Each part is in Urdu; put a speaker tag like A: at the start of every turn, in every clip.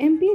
A: MP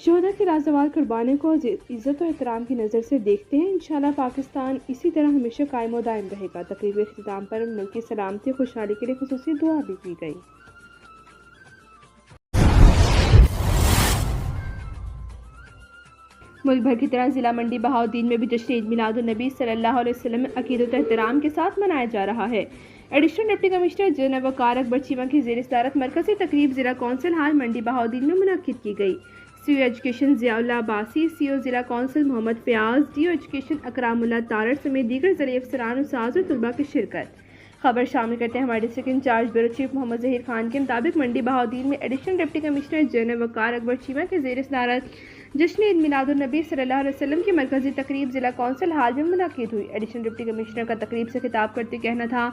A: شہداء کی لازوال قربانی کو عزت و احترام کی نظر سے دیکھتے ہیں۔ انشاءاللہ پاکستان اسی طرح ہمیشہ قائم و دائم رہے گا۔ تقریب کے اختتام پر ملک کی سلامتی اور خوشحالی کے لیے خصوصی دعا بھی کی گئی۔ ملک بھر کی طرح ضلع منڈی بہاؤالدین میں بھی جشن عید میلاد النبی صلی اللہ علیہ وسلم عقیدت و احترام کے ساتھ منایا جا رہا ہے۔ ایڈیشنل ڈپٹی کمشنر جناب وقار اکبر چیمہ کی زیر صدارت مرکزی تقریب ضلع کونسل ہال منڈی بہاؤالدین میں منعقد کی گئی۔ سی او ایجوکیشن ضیاء اللہ عباسی، سی او ضلع کونسل محمد فیاض، ڈی او ایجوکیشن اکرام اللہ تارڑ سمیت دیگر ضلعی افسران، استاذ اور طلباء کی شرکت۔ خبر شامل کرتے ہیں ہمارے ڈسٹرکٹ انچارج بیورو چیف محمد ظہیر خان کے مطابق منڈی بہاؤالدین میں ایڈیشنل ڈپٹی کمشنر جناب وقار اکبر چیمہ کے زیر صدارت جشن عید میلاد النبی صلی اللہ علیہ وسلم کی مرکزی تقریب ضلع کونسل ہال میں منعقد ہوئی۔ ایڈیشنل ڈپٹی کمشنر کا تقریب سے خطاب کرتے کہنا تھا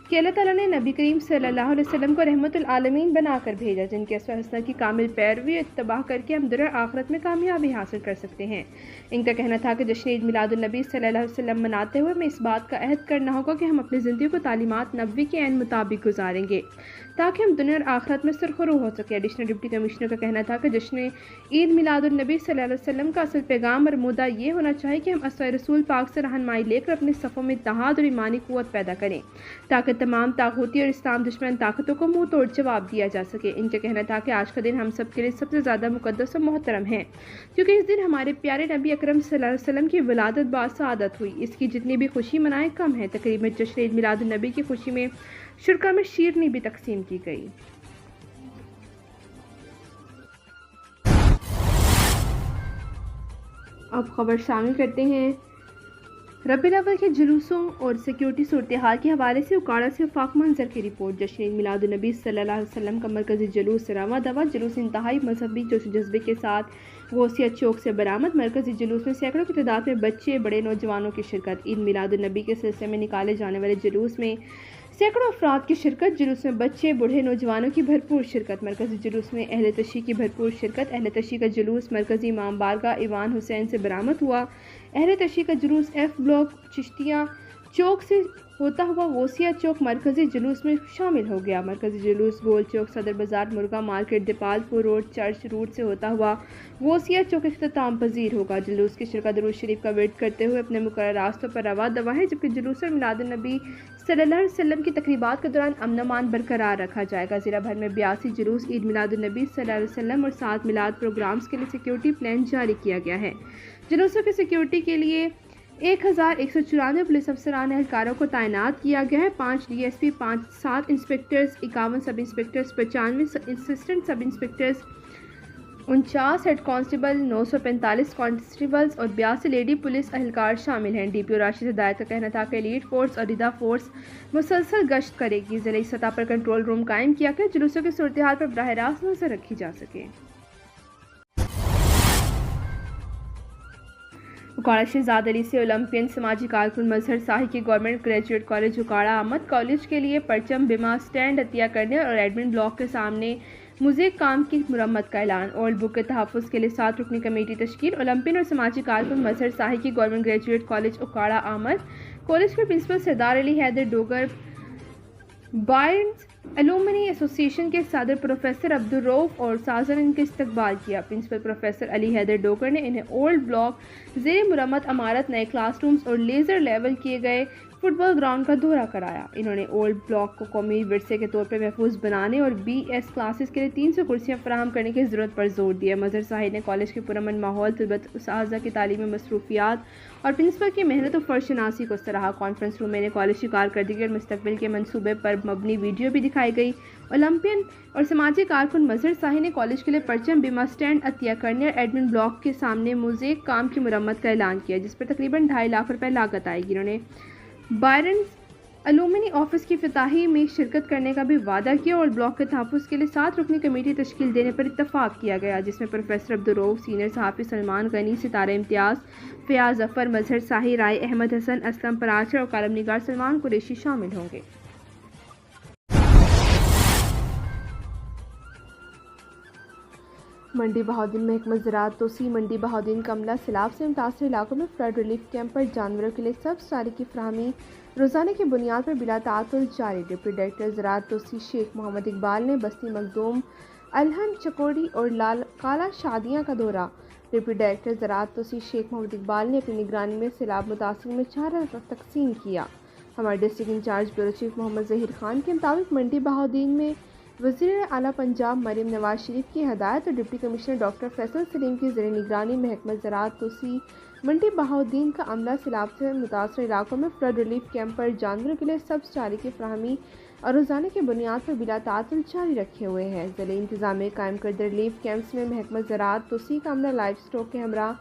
A: کہ اللہ تعالیٰ نے نبی کریم صلی اللہ علیہ وسلم کو رحمت العالمین بنا کر بھیجا، جن کے اسوہ حسنہ کی کامل پیروی اور اتباع کر کے ہم دنیا آخرت میں کامیابی حاصل کر سکتے ہیں۔ ان کا کہنا تھا کہ جشن عید میلاد النبی صلی اللہ علیہ وسلم مناتے ہوئے ہمیں اس بات کا عہد کرنا ہوگا کہ ہم اپنی زندگی کو تعلیمات نبوی کے عین مطابق گزاریں گے تاکہ ہم دنیا اور آخرت میں سرخرو ہو سکے۔ ایڈیشنل ڈپٹی کمشنر کا کہنا تھا کہ جشن عید میلاد النبی صلی اللہ علیہ وسلم کا اصل پیغام اور مدعا یہ ہونا چاہیے کہ ہم اسوہ رسول پاک سے رہنمائی لے کر اپنے صفوں میں اتحاد اور ایمانی قوت پیدا کریں تاکہ تمام طاغوتی اور اسلام دشمن طاقتوں کو منہ توڑ جواب دیا جا سکے۔ ان کا کہنا تھا کہ آج کا دن ہم سب کے لیے سب سے زیادہ مقدس اور محترم ہے کیونکہ اس دن ہمارے پیارے نبی اکرم صلی اللہ علیہ وسلم کی ولادت باسعادت ہوئی۔ اس کی جتنی بھی خوشی منائیں کم ہے۔ تقریب میں جشن عید میلاد النبی کی خوشی میں شرکا میں شیرنی بھی تقسیم کی گئی۔ اب خبر شامل کرتے ہیں ربیع الاول کے جلوسوں اور سیکیورٹی صورتحال کے حوالے سے اکاڑا سے وفاق منظر کی رپورٹ۔ جشن عید میلاد النبی صلی اللہ علیہ وسلم کا مرکزی جلوس رواں دواں جلوس انتہائی مذہبی جوش و جذبے کے ساتھ غوثیہ چوک سے برآمد۔ مرکزی جلوس میں سینکڑوں کی تعداد میں بچے بڑے نوجوانوں کی شرکت۔ عید میلاد النبی کے سلسلے میں نکالے جانے والے جلوس میں سینکڑوں افراد کی شرکت۔ جلوس میں بچے بوڑھے نوجوانوں کی بھرپور شرکت۔ مرکزی جلوس میں اہل تشیع کی بھرپور شرکت۔ اہل تشیع کا جلوس مرکزی امام بارگاہ ایوان حسین سے برآمد ہوا۔ اہل تشیع کا جلوس ایف بلاک چشتیہ چوک سے ہوتا ہوا غوثیہ چوک مرکزی جلوس میں شامل ہو گیا۔ مرکزی جلوس گول چوک، صدر بازار، مرغا مارکیٹ، دیپال پور روڈ، چرچ روٹ سے ہوتا ہوا غوثیہ چوک اختتام پذیر ہوگا۔ جلوس کی شرکت درود شریف کا ورد کرتے ہوئے اپنے مقررہ راستوں پر رواں دواں ہے، جبکہ جلوس اور میلاد النبی صلی اللہ علیہ وسلم کی تقریبات کے دوران امن و امان برقرار رکھا جائے گا۔ ضلع بھر میں 82 جلوس عید میلاد النبی صلی اللہ علیہ وسلم اور 7 میلاد پروگرامز کے لیے سیکیورٹی پلان جاری کیا گیا ہے۔ جلوسوں کی سیکیورٹی کے لیے 1194 پولیس افسران اہلکاروں کو تعینات کیا گیا ہے۔ 5 ڈی ایس پی، 7 انسپکٹرز، 51 سب انسپکٹرز، 95 اسسٹنٹ سب انسپکٹرز، 49 ہیڈ کانسٹیبل، 945 کانسٹیبلز اور 82 لیڈی پولیس اہلکار شامل ہیں۔ ڈی پی او راشد ہدایت کا کہنا تھا کہ لیڈ فورس اور ریدا فورس مسلسل گشت کرے گی۔ ضلعی سطح پر کنٹرول روم قائم کیا گیا جلوسوں کی صورتحال پر براہ راست نظر رکھی جا سکے۔ اکاڑا شہزاد علی سے اولمپئن سماجی کارکن مظہر ساہی کی گورنمنٹ گریجویٹ کالج اکاڑا آمد۔ کالج کے لیے پرچم بما سٹینڈ عطیہ کرنے اور ایڈمن بلاک کے سامنے موزیک کام کی مرمت کا اعلان۔ اولڈ بک کے تحفظ کے لیے 7 رکنی کمیٹی تشکیل۔ اولمپئن اور سماجی کارکن مظہر ساہی کی گورنمنٹ گریجویٹ کالج اکاڑا آمد۔ کالج کے پرنسپل سردار علی حیدر ڈوگر، بائرنز ایلومنی ایسوسی ایشن کے صدر پروفیسر عبدالرؤف اور سازن ان کا استقبال کیا۔ پرنسپل پروفیسر علی حیدر ڈوگر نے انہیں اولڈ بلاک زیر مرمت عمارت، نئے کلاس رومز اور لیزر لیول کیے گئے فٹ بال گراؤنڈ کا دورہ کرایا۔ انہوں نے اولڈ بلاک کو قومی ورثے کے طور پر محفوظ بنانے اور بی ایس کلاسز کے لیے 300 کرسیاں فراہم کرنے کی ضرورت پر زور دیا۔ مظہر ساہی نے کالج کے پرامن ماحول، طلباء اساتذہ کی تعلیمی مصروفیات اور پرنسپل کی محنت و فرض شناسی کو سراہا۔ کانفرنس روم میں کالج کی کارکردگی اور مستقبل کے منصوبے پر مبنی ویڈیو بھی دکھائی گئی۔ اولمپئن اور سماجی کارکن مظہر ساہی نے کالج کے لیے پرچم بما سٹینڈ عطیہ کرنے اور ایڈمن بلاک کے سامنے موزیک کام کی مرمت کا اعلان کیا، جس پر تقریباً 2.5 لاکھ روپے لاگت آئے گی۔ انہوں نے بائرنز ایلومنی آفس کی افتتاحی میں شرکت کرنے کا بھی وعدہ کیا اور بلاک کے تحفظ کے لیے 7 رکنی کمیٹی تشکیل دینے پر اتفاق کیا گیا، جس میں پروفیسر عبدالرؤف، سینئر صحافی سلمان غنی، ستارہ امتیاز، فیاض ظفر، مظہر ساہی، رائے احمد حسن، اسلم پراچر اور کالم نگار سلمان قریشی شامل ہوں گے۔ منڈی بہاؤالدین محکمہ زراعت توسیع منڈی بہاؤالدین کا عملہ سیلاب سے متاثرہ علاقوں میں فلڈ ریلیف کیمپ پر جانوروں کے لیے سبز چارے کی فراہمی روزانہ کی بنیاد پر بلا تعطل جاری۔ ڈپٹی ڈائریکٹر زراعت توسیع شیخ محمد اقبال نے بستی مخدوم، الہن، چکوڑی اور کالا شادیاں کا دورہ ڈپٹی ڈائریکٹر زراعت توسیع شیخ محمد اقبال نے اپنی نگرانی میں سیلاب متاثرین میں چارہ تقسیم کیا۔ ہمارے ڈسٹرکٹ انچارج بیورو چیف محمد ظہیر خان کے مطابق منڈی بہاؤدین میں وزیر اعلیٰ پنجاب مریم نواز شریف کی ہدایت اور ڈپٹی کمشنر ڈاکٹر فیصل سلیم کی زیر نگرانی محکمہ زراعت توسیع منڈی بہاؤدین کا عملہ سیلاب سے متاثرہ علاقوں میں فلڈ ریلیف کیمپ پر جانوروں کے لیے سبز چارے کی فراہمی اور روزانہ کی بنیاد پر بلا تعطل جاری رکھے ہوئے ہیں۔ ضلعی انتظامیہ قائم کردہ ریلیف کیمپس میں محکمہ زراعت توسیع کا عملہ لائف اسٹاک کے ہمراہ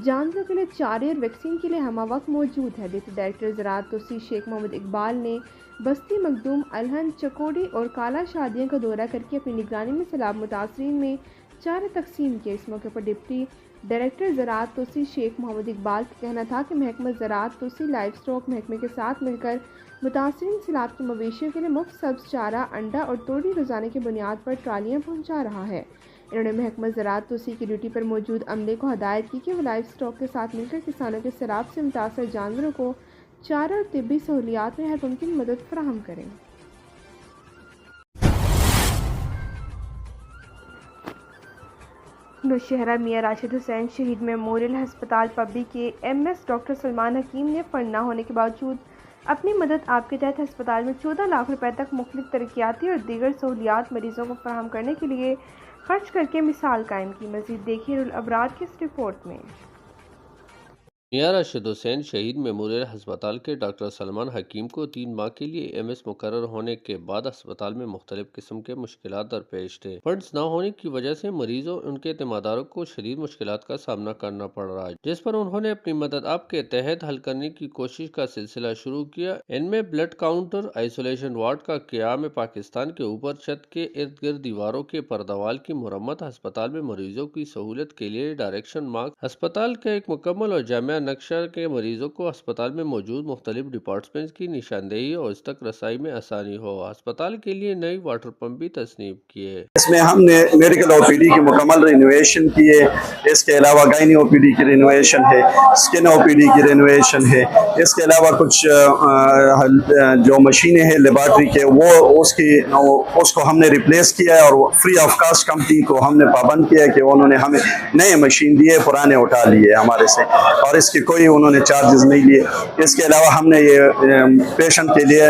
A: جانوروں کے لیے چارے اور ویکسین کے لیے ہمہ وقت موجود ہے۔ ڈپٹی ڈائریکٹر زراعت توسیع شیخ محمد اقبال نے بستی مخدوم، الہن، چکوڈی اور کالا شادیاں کا دورہ کر کے اپنی نگرانی میں سیلاب متاثرین میں چارہ تقسیم کیے۔ اس موقع پر ڈپٹی ڈائریکٹر زراعت توسیع شیخ محمد اقبال کا کہنا تھا کہ محکمہ زراعت توسیع لائف اسٹاک محکمے کے ساتھ مل کر متاثرین سیلاب کے مویشیوں کے لیے مفت سبز چارہ، انڈا اور توڑی روزانہ کی بنیاد پر ٹرالیاں پہنچا رہا ہے۔ انہوں نے محکمہ زراعت توسیع کی ڈیوٹی پر موجود عملے کو ہدایت کی کہ وہ لائف اسٹاک کے ساتھ مل کر کسانوں کے سیلاب سے متاثرہ جانوروں کو چارہ اور طبی سہولیات میں ہر ممکن مدد فراہم کریں۔ نوشہرہ میاں راشد حسین شہید میموریل ہسپتال پبی کے ایم ایس ڈاکٹر سلمان حکیم نے فنڈ نہ ہونے کے باوجود اپنی مدد آپ کے تحت ہسپتال میں 14 لاکھ روپے تک مختلف ترقیاتی اور دیگر سہولیات مریضوں کو فراہم کرنے کے لیے خرچ کر کے مثال قائم کی۔ مزید دیکھیے الابرار کی اس رپورٹ میں۔
B: میاں راشد حسین شہید میموریل ہسپتال کے ڈاکٹر سلمان حکیم کو 3 ماہ کے لیے ایم ایس مقرر ہونے کے بعد ہسپتال میں مختلف قسم کے مشکلات درپیش تھے۔ فنڈز نہ ہونے کی وجہ سے مریضوں اور ان کے تیمارداروں کو شدید مشکلات کا سامنا کرنا پڑ رہا ہے، جس پر انہوں نے اپنی مدد آپ کے تحت حل کرنے کی کوشش کا سلسلہ شروع کیا۔ ان میں بلڈ کاؤنٹر، آئسولیشن وارڈ کا قیام، پاکستان کے اوپر چھت کے ارد گرد دیواروں کے پردوال کی مرمت، ہسپتال میں مریضوں کی سہولت کے لیے ڈائریکشن مارکس، ہسپتال کا ایک مکمل اور جامع نقشہ کے مریضوں کو ہسپتال میں موجود مختلف ڈپارٹمنٹس کی نشاندہی اور اس تک رسائی میں آسانی ہو۔ ہسپتال کے لیے نئی واٹر پمپ بھی تصنیف کیے۔
C: اس میں ہم نے میڈیکل او پی ڈی کی مکمل رینوویشن کی ہے۔ اس کے علاوہ گائنی او پی ڈی کی رینوویشن ہے، اسکن او پی ڈی کی رینوویشن ہے۔ اس کے علاوہ کچھ جو مشینیں ہیں لیبارٹری کے اس کو ہم نے ریپلیس کیا ہے اور فری آف کاسٹ کمپنی کو ہم نے پابند کیا ہے کہ انہوں نے ہمیں نئے مشین دیے، پرانے اٹھا لیے ہمارے سے، اور اس کے کوئی انہوں نے چارجز نہیں لیے۔ اس کے علاوہ ہم نے یہ پیشنٹ کے لیے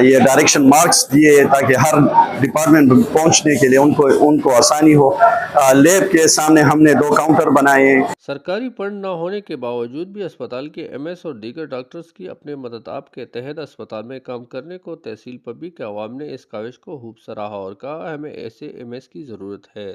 C: یہ ڈائریکشن مارکس دیے تاکہ ہر ڈپارٹمنٹ پہنچنے کے لیے ان کو آسانی ہو۔ لیب کے سامنے ہم نے 2 کاؤنٹر بنائے ہیں۔
B: سرکاری فنڈ نہ ہونے کے باوجود بھی اسپتال کے ایم ایس اور دیگر ڈاکٹرز کی اپنے مدد آپ کے تحت اسپتال میں کام کرنے کو تحصیل پبی کے عوام نے اس کاوش کو خوب سراہا اور کہا ہمیں ایسے ایم ایس کی ضرورت ہے۔